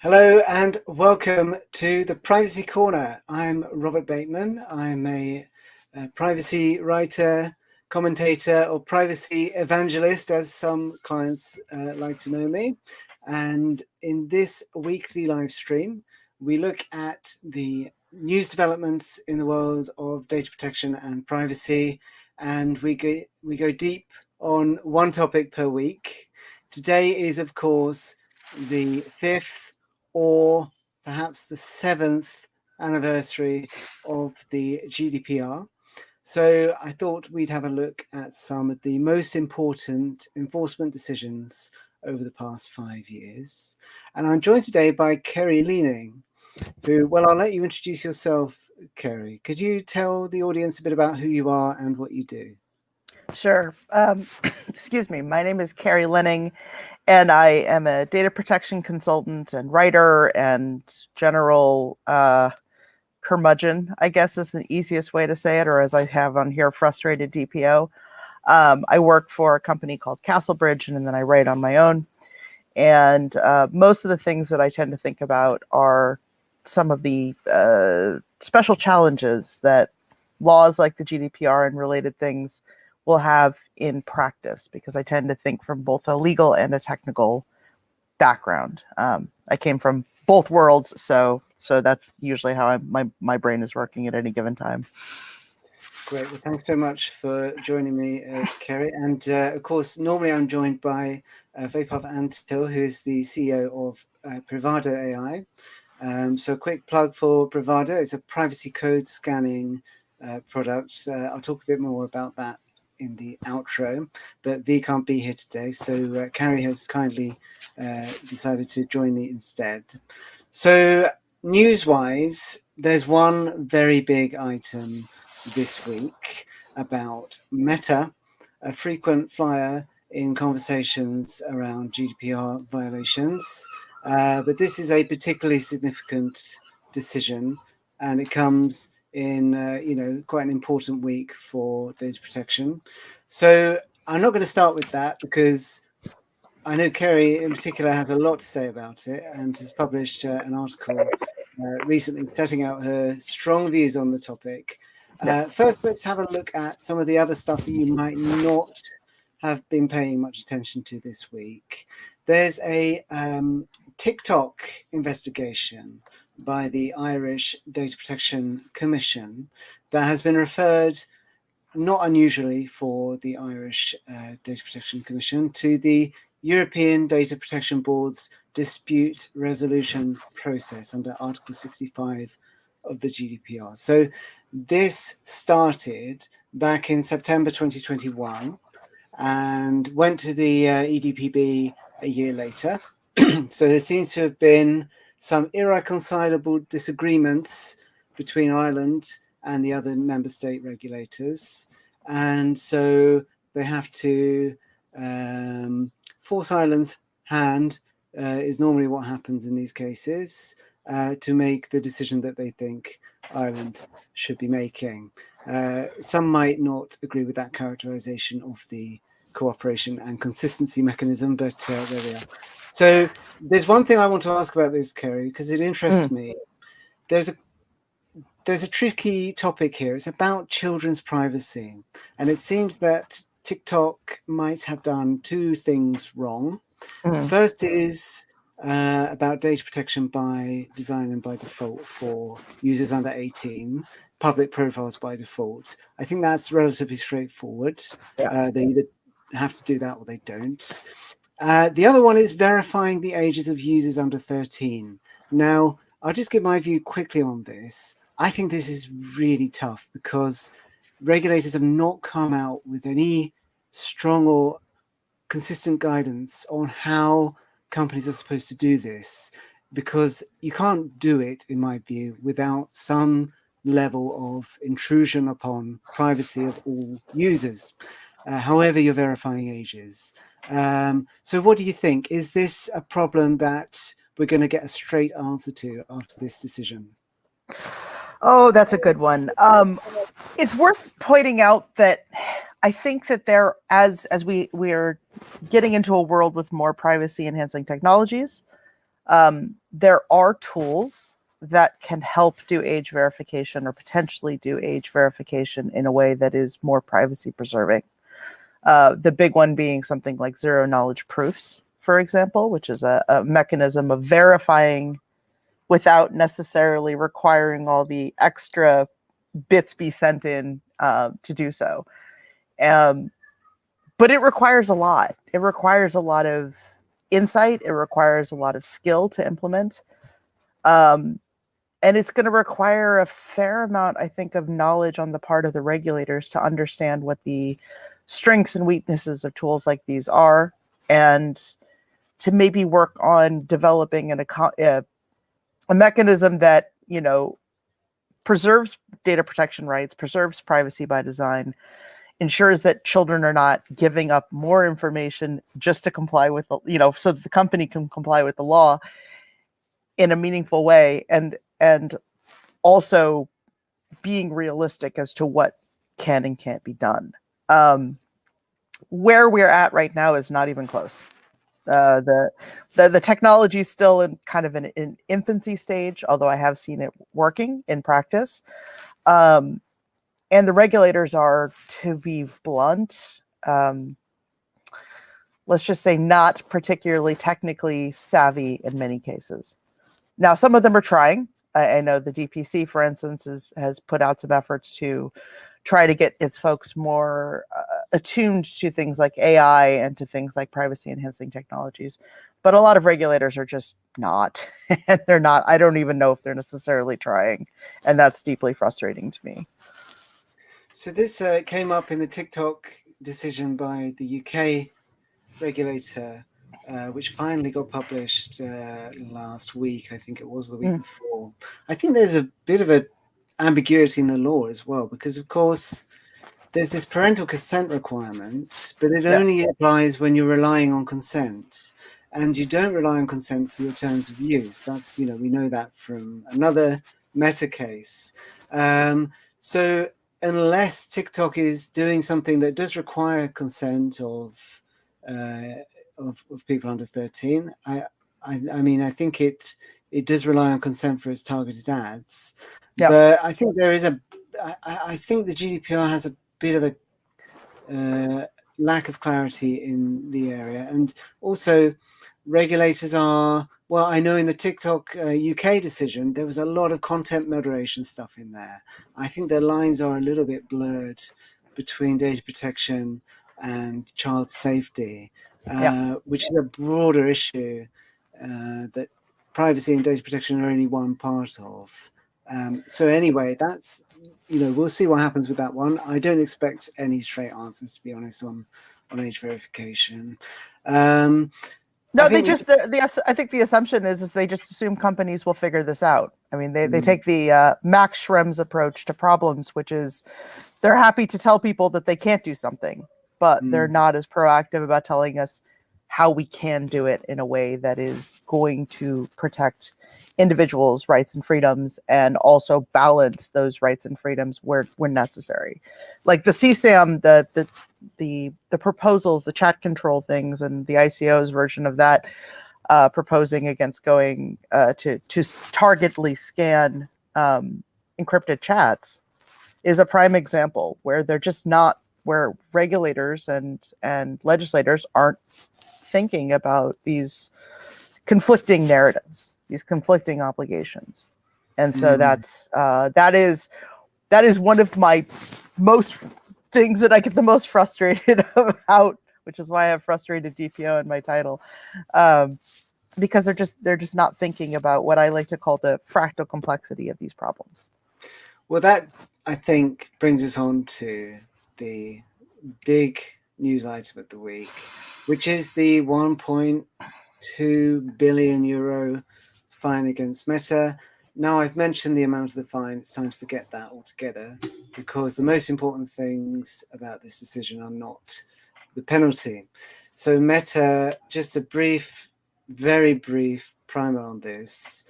Hello and welcome to the Privacy Corner. I'm Robert Bateman. I'm a privacy writer, commentator, or privacy evangelist, as some clients like to know me. And in this weekly live stream, we look at the news developments in the world of data protection and privacy, and we go deep on one topic per week. Today is, of course, the fifth or perhaps the seventh anniversary of the GDPR. So I thought we'd have a look at some of the most important enforcement decisions over the past 5 years. And I'm joined today by Kerry Leaning, who, well, I'll let you introduce yourself, Kerry. Could you tell the audience a bit about who you are and what you do? Sure. Excuse me. My name is Kerry Leaning, and I am a data protection consultant and writer and general curmudgeon, I guess is the easiest way to say it, or as I have on here, frustrated DPO. I work for a company called Castlebridge, and then I write on my own. And most of the things that I tend to think about are some of the special challenges that laws like the GDPR and related things will have in practice, because I tend to think from both a legal and a technical background. I came from both worlds, so that's usually how my brain is working at any given time. Great. Well, thanks so much for joining me, Kerry. And of course, normally I'm joined by Vaibhav Robert, who is the CEO of Privado AI. So a quick plug for Privado. It's a privacy code scanning product. I'll talk a bit more about that in the outro, but V can't be here today, so Kerry has kindly decided to join me instead. So news-wise, there's one very big item this week about Meta, a frequent flyer in conversations around GDPR violations. But this is a particularly significant decision, and it comes in quite an important week for data protection. So I'm not going to start with that, because I know Kerry in particular has a lot to say about it and has published an article recently setting out her strong views on the topic. First, let's have a look at some of the other stuff that you might not have been paying much attention to this week. There's a TikTok investigation by the Irish Data Protection Commission that has been referred, not unusually for the Irish Data Protection Commission, to the European Data Protection Board's dispute resolution process under Article 65 of the GDPR. So this started back in September 2021 and went to the EDPB a year later. So there seems to have been some irreconcilable disagreements between Ireland and the other member state regulators. And so they have to force Ireland's hand, is normally what happens in these cases, to make the decision that they think Ireland should be making. Some might not agree with that characterization of the cooperation and consistency mechanism, but there we are. So there's one thing I want to ask about this, Kerry, because it interests me. There's a tricky topic here. It's about children's privacy. And it seems that TikTok might have done two things wrong. The first is about data protection by design and by default for users under 18, public profiles by default. I think that's relatively straightforward. They either have to do that or they don't. The other one is verifying the ages of users under 13. Now, I'll just give my view quickly on this. I think this is really tough because regulators have not come out with any strong or consistent guidance on how companies are supposed to do this, because you can't do it, in my view, without some level of intrusion upon privacy of all users, however you're verifying ages. So what do you think? Is this a problem that we're going to get a straight answer to after this decision? Oh, that's a good one. It's worth pointing out that I think that there, as we're getting into a world with more privacy enhancing technologies, There are tools that can help do age verification or potentially do age verification in a way that is more privacy preserving. The big one being something like zero knowledge proofs, for example, which is a mechanism of verifying without necessarily requiring all the extra bits be sent in to do so. But it requires a lot. It requires a lot of insight. It requires a lot of skill to implement. And it's going to require a fair amount, I think, of knowledge on the part of the regulators to understand what the strengths and weaknesses of tools like these are, and to maybe work on developing a mechanism that, preserves data protection rights, preserves privacy by design, ensures that children are not giving up more information just to comply with so that the company can comply with the law in a meaningful way, and also being realistic as to what can and can't be done. Where we're at right now is not even close. The technology is still in kind of an infancy stage, although I have seen it working in practice. And the regulators are, to be blunt, let's just say, not particularly technically savvy in many cases. Now, some of them are trying. I know the DPC, for instance, has put out some efforts to try to get its folks more attuned to things like AI and to things like privacy enhancing technologies. But a lot of regulators are just not. And they're not. I don't even know if they're necessarily trying. And that's deeply frustrating to me. So this came up in the TikTok decision by the UK regulator, which finally got published last week. I think it was the week before. I think there's a bit of a ambiguity in the law as well, because of course there's this parental consent requirement, but it only applies when you're relying on consent, and you don't rely on consent for your terms of use. That's, we know that from another Meta case. So unless TikTok is doing something that does require consent of people under 13, I mean, I think it does rely on consent for its targeted ads. Yep. But I think there is I think the GDPR has a bit of a lack of clarity in the area, and also regulators are, well, I know in the TikTok UK decision there was a lot of content moderation stuff in there. I think the lines are a little bit blurred between data protection and child safety, which is a broader issue that privacy and data protection are only one part of. So anyway, that's, we'll see what happens with that one. I don't expect any straight answers, to be honest, on age verification. No, I think I think the assumption is they just assume companies will figure this out. I mean, they take the Max Schrems approach to problems, which is they're happy to tell people that they can't do something, but they're not as proactive about telling us how we can do it in a way that is going to protect individuals' rights and freedoms, and also balance those rights and freedoms where necessary. Like the CSAM, the proposals, the chat control things, and the ICO's version of that, proposing against going to targetedly scan encrypted chats, is a prime example where they're just not, where regulators and legislators aren't thinking about these conflicting narratives, these conflicting obligations. And so that is one of my most things that I get the most frustrated about, which is why I have frustrated DPO in my title, because they're just not thinking about what I like to call the fractal complexity of these problems. Well, that, I think, brings us on to the big news item of the week, which is the 1.2 billion euro fine against Meta. Now, I've mentioned the amount of the fine. It's time to forget that altogether, because the most important things about this decision are not the penalty. So Meta, just a brief, very brief primer on this.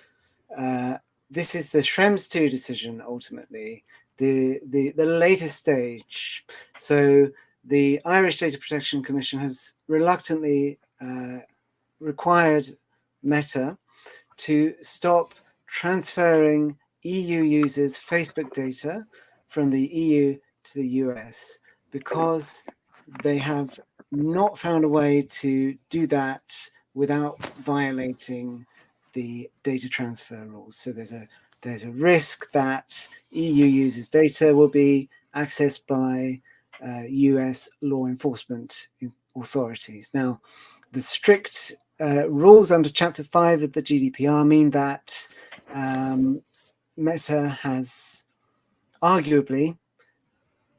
This is the Schrems 2 decision, ultimately, the latest stage. So the Irish Data Protection Commission has reluctantly required Meta to stop transferring EU users' Facebook data from the EU to the US because they have not found a way to do that without violating the data transfer rules. So there's a risk that EU users' data will be accessed by US law enforcement authorities. Now, the strict rules under Chapter 5 of the GDPR mean that Meta has arguably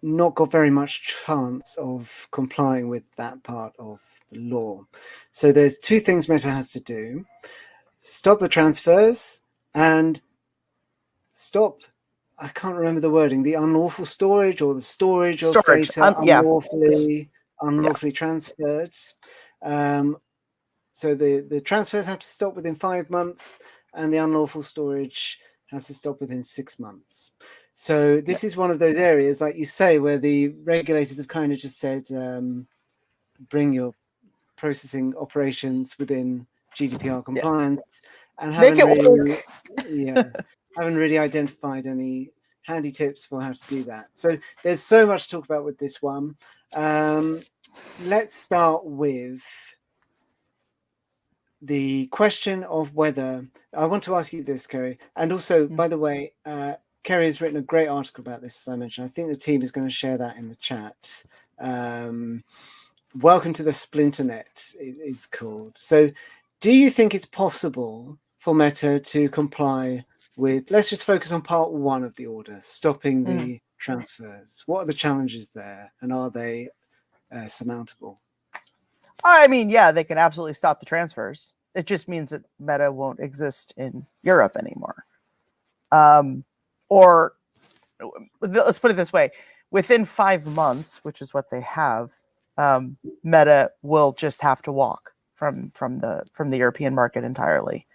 not got very much chance of complying with that part of the law. So there's two things Meta has to do: stop the transfers and stop, I can't remember the wording, the unlawful storage or the storage of data unlawfully transferred. So the transfers have to stop within 5 months, and the unlawful storage has to stop within 6 months. So this is one of those areas, like you say, where the regulators have kind of just said, bring your processing operations within GDPR compliance, and haven't really identified any handy tips for how to do that. So there's so much to talk about with this one. Let's start with the question of whether, I want to ask you this, Kerry, and also, by the way, Kerry has written a great article about this, as I mentioned. I think the team is going to share that in the chat. Welcome to the Splinternet, it is called. So do you think it's possible for Meta to comply with, let's just focus on part 1 of the order, stopping the transfers? What are the challenges there, and are they surmountable? I mean, yeah, they can absolutely stop the transfers. It just means that Meta won't exist in Europe anymore. Or let's put it this way: within 5 months, which is what they have, Meta will just have to walk from the European market entirely.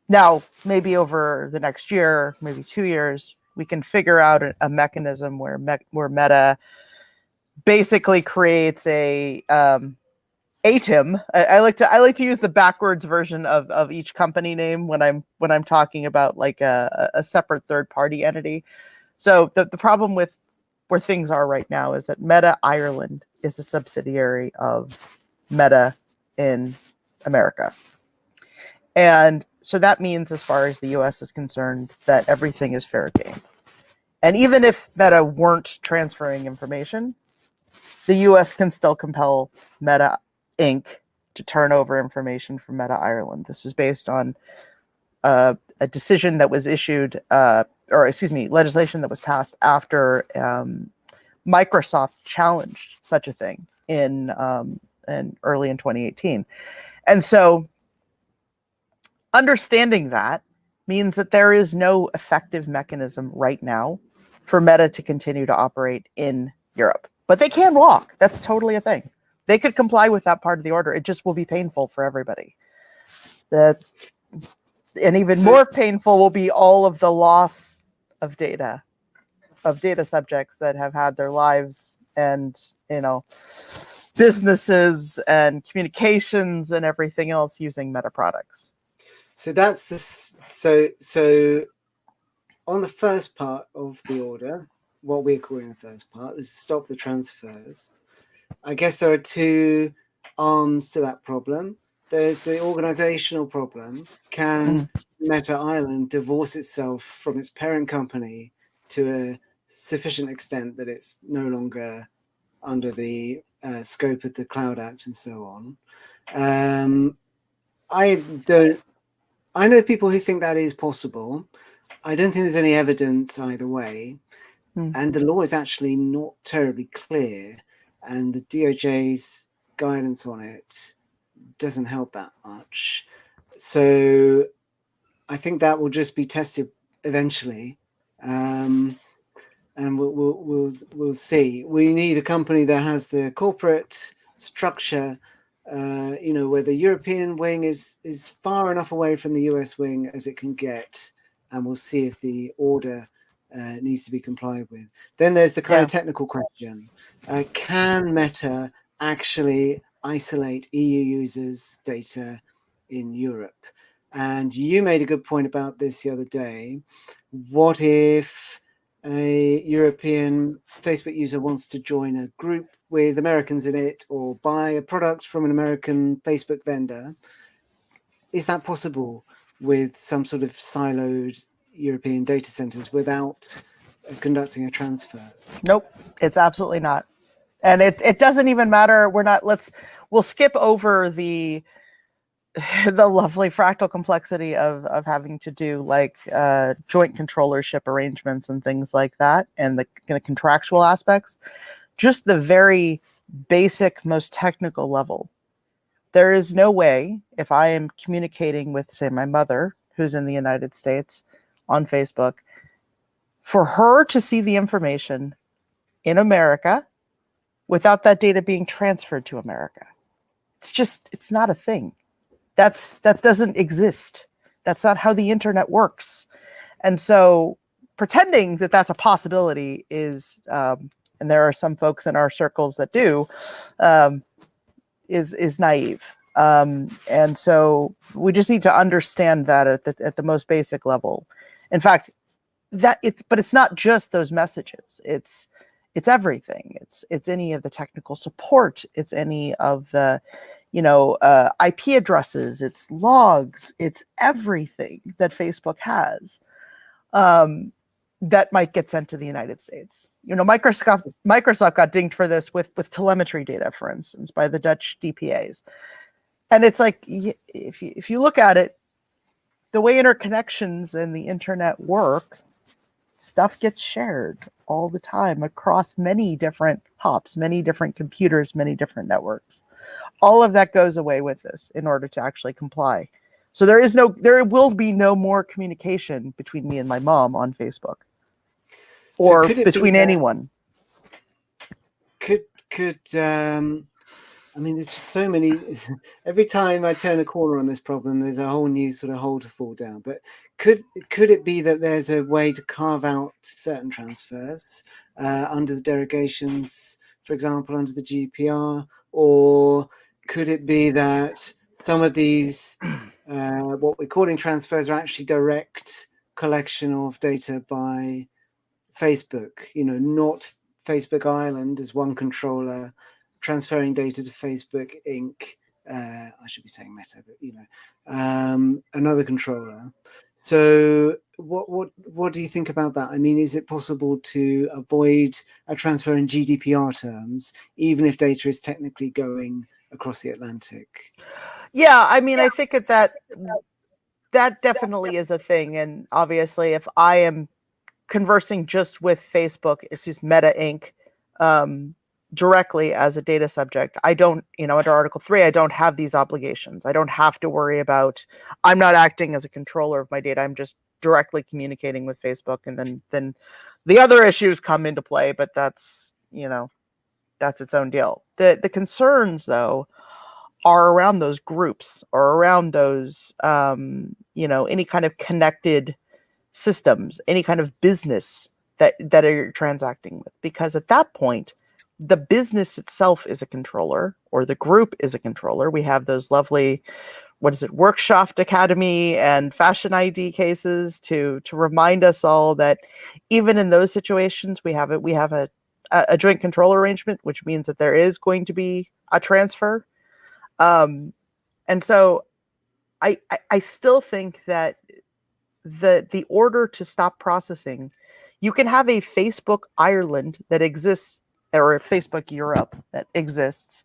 Now, maybe over the next year, maybe 2 years, we can figure out a mechanism where Meta basically creates a ATIM. I like to use the backwards version of each company name when I'm talking about like a separate third party entity. So the problem with where things are right now is that Meta Ireland is a subsidiary of Meta in America. And so that means, as far as the US is concerned, that everything is fair game. And even if Meta weren't transferring information, the US can still compel Meta Inc. to turn over information from Meta Ireland. This is based on a decision that was issued, legislation that was passed after Microsoft challenged such a thing in early in 2018. And so understanding that means that there is no effective mechanism right now for Meta to continue to operate in Europe. But they can walk. That's totally a thing. They could comply with that part of the order. It just will be painful for everybody. And even more painful will be all of the loss of data subjects that have had their lives and, businesses and communications and everything else using Meta products. So that's so on the first part of the order, what we're calling the first part is to stop the transfers. I guess there are two arms to that problem. There's the organizational problem. Can Meta Ireland divorce itself from its parent company to a sufficient extent that it's no longer under the scope of the Cloud Act and so on? I know people who think that is possible. I don't think there's any evidence either way. And the law is actually not terribly clear, and the DOJ's guidance on it doesn't help that much. So I think that will just be tested eventually, and we'll see. We need a company that has the corporate structure, where the European wing is far enough away from the US wing as it can get, and we'll see if the order needs to be complied with. Then there's the kind of technical question. Can Meta actually isolate EU users' data in Europe? And you made a good point about this the other day. What if a European Facebook user wants to join a group with Americans in it or buy a product from an American Facebook vendor? Is that possible with some sort of siloed European data centers without conducting a transfer? Nope, it's absolutely not. And it doesn't even matter. We'll skip over the lovely fractal complexity of having to do like joint controllership arrangements and things like that, and the contractual aspects. Just the very basic, most technical level. There is no way, if I am communicating with, say, my mother, who's in the United States on Facebook, for her to see the information in America without that data being transferred to America. It's not a thing. That doesn't exist. That's not how the internet works. And so pretending that that's a possibility is, and there are some folks in our circles that do, is naive. And so we just need to understand that at the most basic level. In fact, but it's not just those messages. It's everything. It's any of the technical support. It's any of the, IP addresses. It's logs. It's everything that Facebook has that might get sent to the United States. Microsoft got dinged for this with telemetry data, for instance, by the Dutch DPAs. And it's like, if you look at it, the way interconnections and the internet work, stuff gets shared all the time across many different hops, many different computers, many different networks. All of that goes away with this in order to actually comply. So there will be no more communication between me and my mom on Facebook, or between anyone. I mean, there's just so many. Every time I turn a corner on this problem, there's a whole new sort of hole to fall down. But could it be that there's a way to carve out certain transfers under the derogations, for example, under the GDPR? Or could it be that some of these, what we're calling transfers, are actually direct collection of data by Facebook, not Facebook Ireland as one controller transferring data to Facebook Inc. I should be saying Meta, but another controller. So what do you think about that? I mean, is it possible to avoid a transfer in GDPR terms, even if data is technically going across the Atlantic? Yeah, I mean, I think that definitely is a thing. And obviously, if I am conversing just with Facebook, Meta Inc., directly as a data subject, I don't, under Article 3, I don't have these obligations. I don't have to worry about, I'm not acting as a controller of my data. I'm just directly communicating with Facebook. And then the other issues come into play, but that's its own deal. The concerns, though, are around those groups, or around those, any kind of connected systems, any kind of business that you're transacting with. Because at that point, the business itself is a controller, or the group is a controller. We have those lovely, Workshop Academy and Fashion ID cases to remind us all that even in those situations, we have a joint control arrangement, which means that there is going to be a transfer. And so I still think that the order to stop processing, you can have a Facebook Ireland that exists, or a Facebook Europe that exists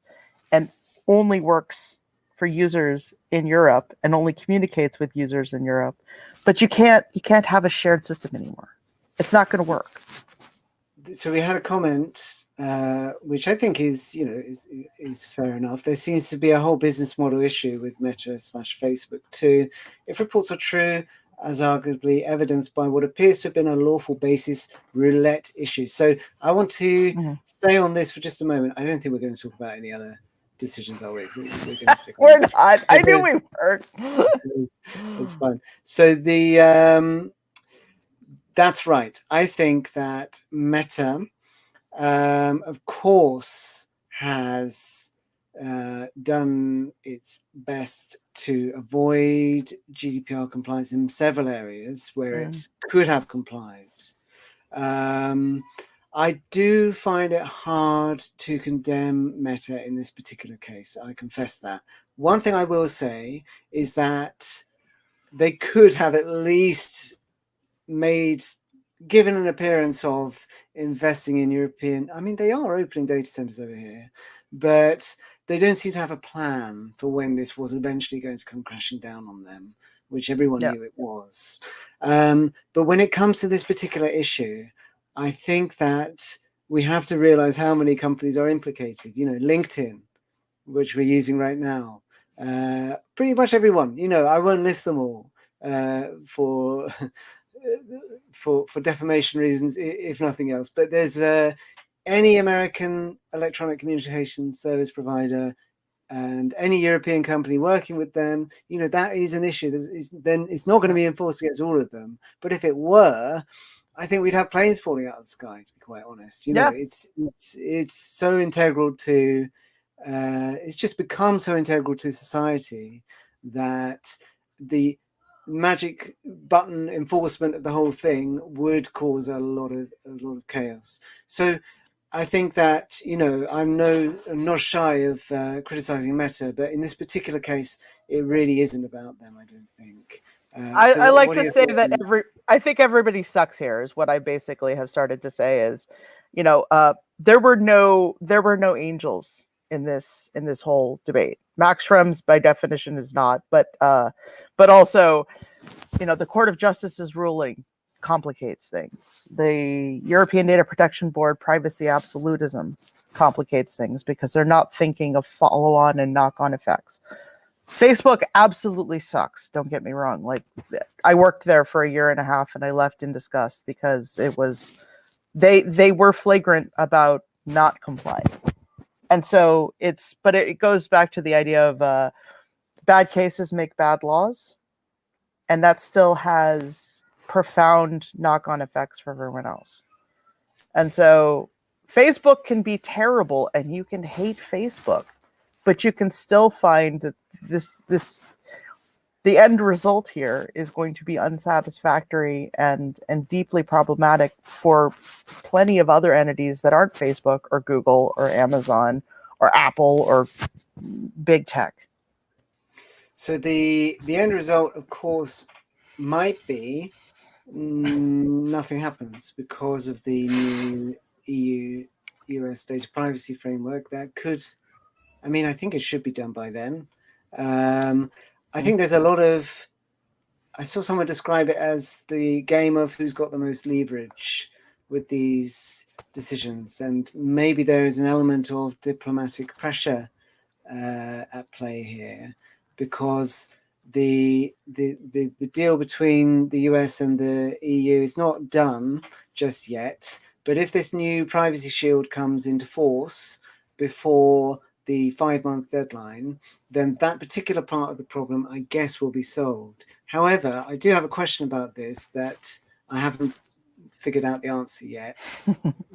and only works for users in Europe and only communicates with users in Europe, but you can't have a shared system anymore. It's not going to work. So we had a comment, which I think is fair enough. There seems to be a whole business model issue with Meta/Facebook too. If reports are true, as arguably evidenced by what appears to have been a lawful basis roulette issue. So I want to stay on this for just a moment. I don't think we're going to talk about any other decisions, are we? We're going to stick on We're not. I knew we were. It's fine. So that's right. I think that Meta, of course, has done its best to avoid GDPR compliance in several areas where it could have complied. I do find it hard to condemn Meta in this particular case. I confess that. One thing I will say is that they could have at least given an appearance of investing in European. I mean, they are opening data centers over here, but they don't seem to have a plan for when this was eventually going to come crashing down on them, which everyone knew it was. But when it comes to this particular issue, I think that we have to realize how many companies are implicated. You know, LinkedIn, which we're using right now, pretty much everyone. You know, I won't list them all for defamation reasons, if nothing else. But there's any American electronic communication service provider and any European company working with them, you know, that is an issue. Then it's not going to be enforced against all of them. But if it were, I think we'd have planes falling out of the sky, to be quite honest. You know, it's so integral to, it's just become so integral to society that the magic button enforcement of the whole thing would cause a lot of chaos. So I think that, you know, I'm not shy of criticizing Meta, but in this particular case, it really isn't about them, I don't think. I like to say that I think everybody sucks here is what I basically have started to say is, you know, there were no angels in this whole debate. Max Schrems by definition is not, but also, you know, the Court of Justice's ruling complicates things. The European Data Protection Board privacy absolutism complicates things because they're not thinking of follow-on and knock-on effects. Facebook absolutely sucks. Don't get me wrong. Like, I worked there for 1.5 years and I left in disgust because it was, they were flagrant about not complying. And so but it goes back to the idea of bad cases make bad laws. And that still has profound knock-on effects for everyone else. And so Facebook can be terrible and you can hate Facebook, but you can still find that the end result here is going to be unsatisfactory and deeply problematic for plenty of other entities that aren't Facebook or Google or Amazon or Apple or big tech. So the end result, of course, might be nothing happens because of the new EU-US data privacy framework. That could, I mean, I think it should be done by then. I think there's a lot of, I saw someone describe it as the game of who's got the most leverage with these decisions. And maybe there is an element of diplomatic pressure at play here, because the deal between the US and the EU is not done just yet. But if this new privacy shield comes into force before the 5-month deadline, then that particular part of the problem, I guess, will be solved. However, I do have a question about this that I haven't figured out the answer yet.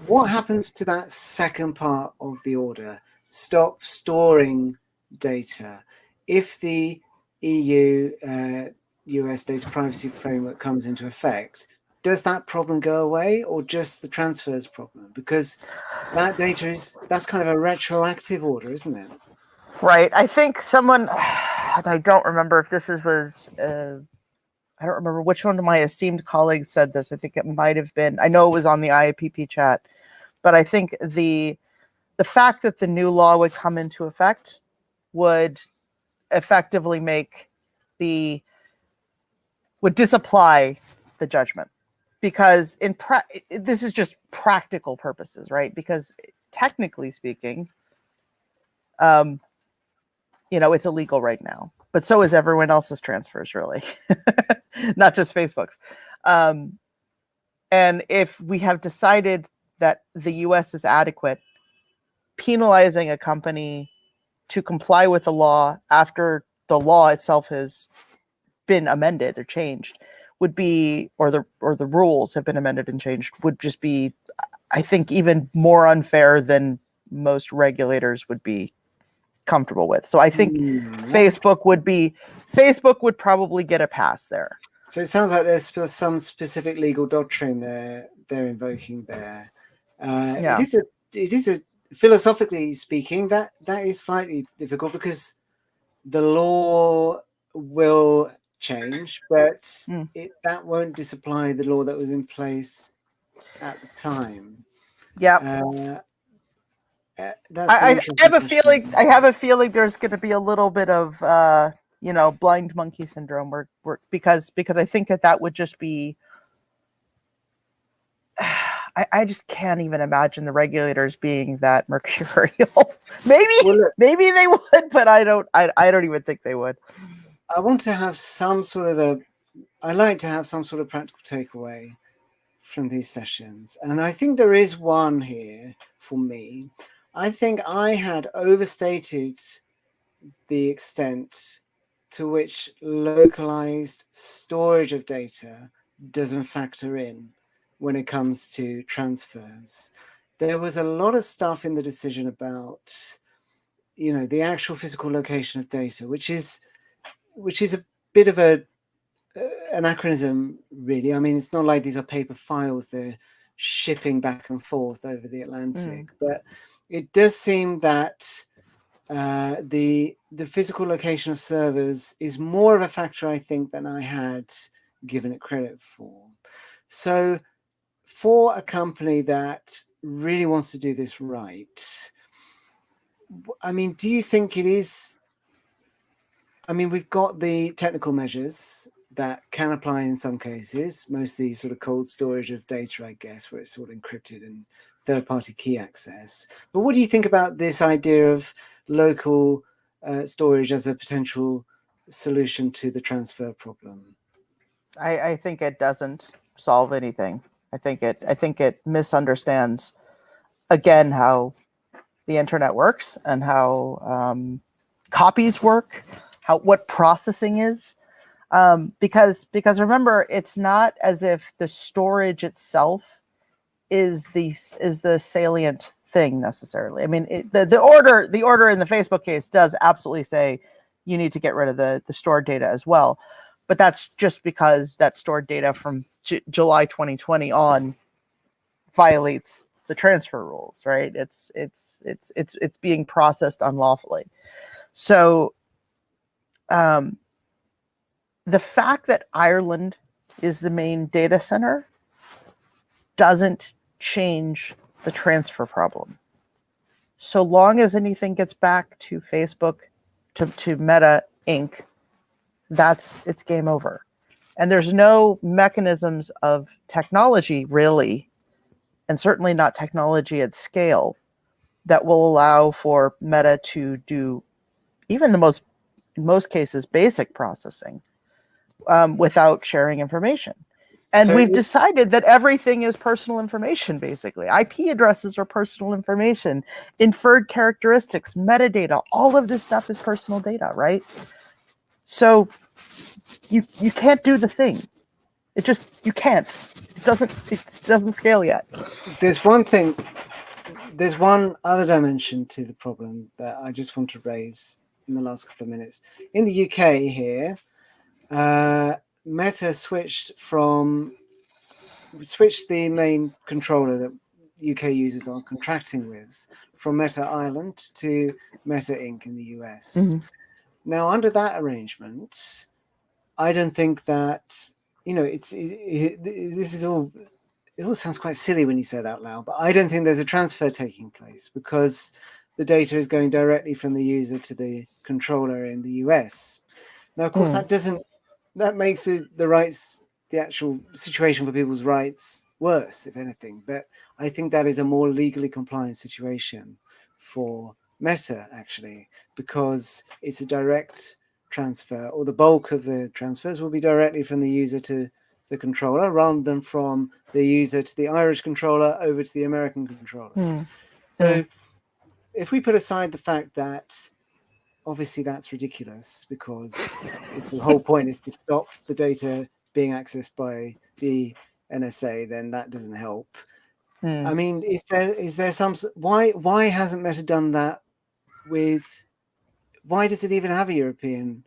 What happens to that second part of the order? Stop storing data. If the EU US data privacy framework comes into effect, does that problem go away or just the transfers problem? Because that data that's kind of a retroactive order, isn't it? Right. I think someone, I don't remember if this was, I don't remember which one of my esteemed colleagues said this. I think it might have been, I know it was on the IAPP chat, but I think the fact that the new law would come into effect would effectively would disapply the judgment, because this is just practical purposes, right? Because technically speaking, you know, it's illegal right now, but so is everyone else's transfers, really, not just Facebook's. And if we have decided that the US is adequate, penalizing a company to comply with the law after the law itself has been amended or changed would be, or the rules have been amended and changed, would just be, I think, even more unfair than most regulators would be comfortable with. So I think Facebook would probably get a pass there. So it sounds like there's some specific legal doctrine they're invoking there. Yeah. It is a philosophically speaking that is slightly difficult because the law will change, but that won't disapply the law that was in place at the time. Yeah. I have a feeling. I have a feeling there's going to be a little bit of blind monkey syndrome, because I think that would just be. I just can't even imagine the regulators being that mercurial. Maybe they would, but I don't even think they would. I want to have some sort of I like to have some sort of practical takeaway from these sessions. And I think there is one here for me. I think I had overstated the extent to which localized storage of data doesn't factor in when it comes to transfers. There was a lot of stuff in the decision about, the actual physical location of data, which is a bit of an anachronism, really. I mean, it's not like these are paper files they're shipping back and forth over the Atlantic, but it does seem that the physical location of servers is more of a factor, I think, than I had given it credit for. So for a company that really wants to do this right, I mean, do you think it is? I mean, we've got the technical measures that can apply in some cases, mostly sort of cold storage of data, I guess, where it's sort of encrypted and third-party key access. But what do you think about this idea of local storage as a potential solution to the transfer problem? I think it doesn't solve anything. I think it misunderstands, again, how the internet works and how copies work, what processing is. Because remember, it's not as if the storage itself is the salient thing necessarily. I mean, the order in the Facebook case does absolutely say you need to get rid of the stored data as well, but that's just because that stored data from July 2020 on violates the transfer rules, right? It's being processed unlawfully. So the fact that Ireland is the main data center doesn't change the transfer problem. So long as anything gets back to Facebook, to Meta Inc., it's game over. And there's no mechanisms of technology, really, and certainly not technology at scale, that will allow for Meta to do even in most cases, basic processing without sharing information. And we've decided that everything is personal information, basically. IP addresses are personal information, inferred characteristics, metadata, all of this stuff is personal data, right? So you can't do the thing. You can't. It doesn't scale yet. There's one other dimension to the problem that I just want to raise in the last couple of minutes. In the UK here, Meta switched the main controller that UK users are contracting with from Meta Ireland to Meta Inc. in the US. Mm-hmm. Now, under that arrangement, I don't think that, this is all, it all sounds quite silly when you say it out loud, but I don't think there's a transfer taking place because the data is going directly from the user to the controller in the US. Now, of course, that makes the actual situation for people's rights worse, if anything. But I think that is a more legally compliant situation for Meta, actually, because it's a direct transfer, or the bulk of the transfers will be directly from the user to the controller rather than from the user to the Irish controller over to the American controller. So if we put aside the fact that obviously that's ridiculous, because the whole point is to stop the data being accessed by the NSA, then that doesn't help. I mean, is there some, why hasn't Meta done that with why does it even have a European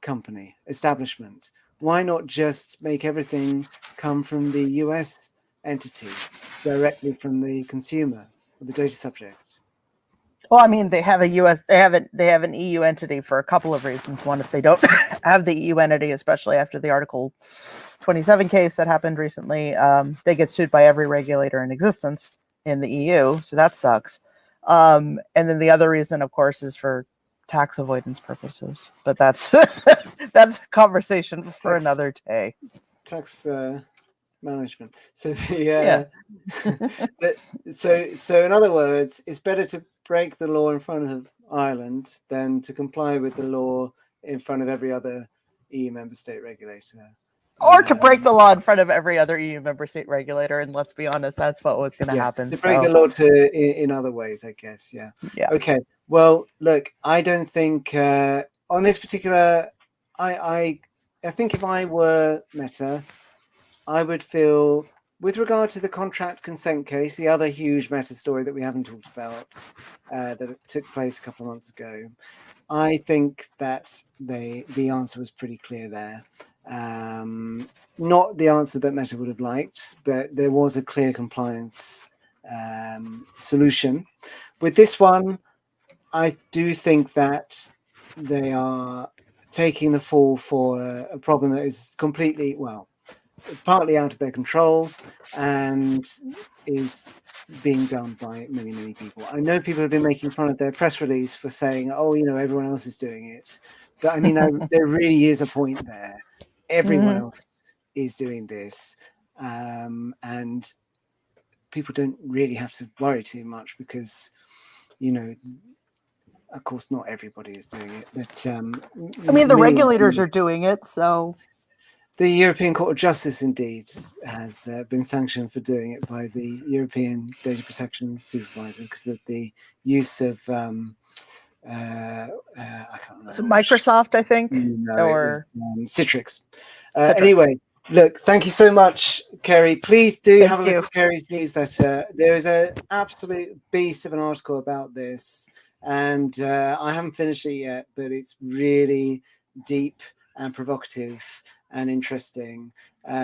company establishment? Why not just make everything come from the US entity directly from the consumer or the data subject? Well, I mean, they have they have an EU entity for a couple of reasons. One, if they don't have the EU entity, especially after the Article 27 case that happened recently, they get sued by every regulator in existence in the EU. So that sucks. And then the other reason, of course, is for tax avoidance purposes. But that's that's a conversation for another day. Tax management. So the so in other words, it's better to break the law in front of Ireland than to comply with the law in front of every other EU member state regulator. Or to break the law in front of every other EU member state regulator, and let's be honest, that's what was going to happen. To break the law in other ways, I guess. Yeah. Okay. Well, look, I don't think on this particular, I think if I were Meta, I would feel, with regard to the contract consent case, the other huge Meta story that we haven't talked about, that took place a couple of months ago, I think that the answer was pretty clear there. Not the answer that Meta would have liked, but there was a clear compliance solution. With this one, I do think that they are taking the fall for a problem that is completely, well, partly out of their control and is being done by many, many people. I know people have been making fun of their press release for saying, oh, you know, everyone else is doing it. But I mean, there really is a point there. Everyone else is doing this. And people don't really have to worry too much because, you know, of course, not everybody is doing it. But I mean, the regulators are doing it, so... The European Court of Justice, indeed, has been sanctioned for doing it by the European Data Protection Supervisor because of the use of, I can't remember. So Microsoft, I think? No, or it was, Citrix. Anyway, look, thank you so much, Kerry. Please do have a look at Kerry's newsletter. There is an absolute beast of an article about this, and I haven't finished it yet, but it's really deep and provocative and interesting.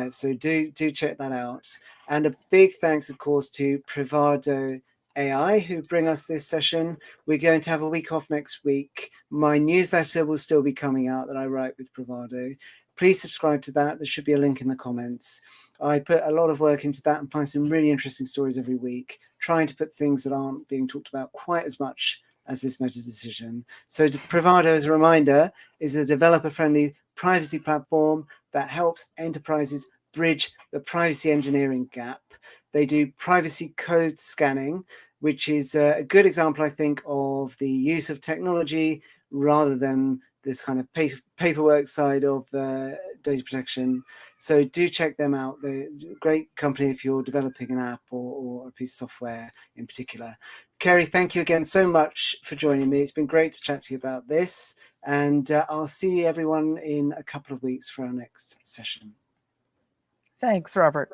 So do check that out. And a big thanks, of course, to Privado AI, who bring us this session. We're going to have a week off next week. My newsletter will still be coming out that I write with Privado. Please subscribe to that. There should be a link in the comments. I put a lot of work into that and find some really interesting stories every week, trying to put things that aren't being talked about quite as much as this Meta decision. So Privado, as a reminder, is a developer-friendly privacy platform that helps enterprises bridge the privacy engineering gap. They do privacy code scanning, which is a good example, I think, of the use of technology rather than this kind of paperwork side of data protection. So do check them out. They're a great company if you're developing an app or a piece of software in particular. Kerry, thank you again so much for joining me. It's been great to chat to you about this. And I'll see everyone in a couple of weeks for our next session. Thanks, Robert.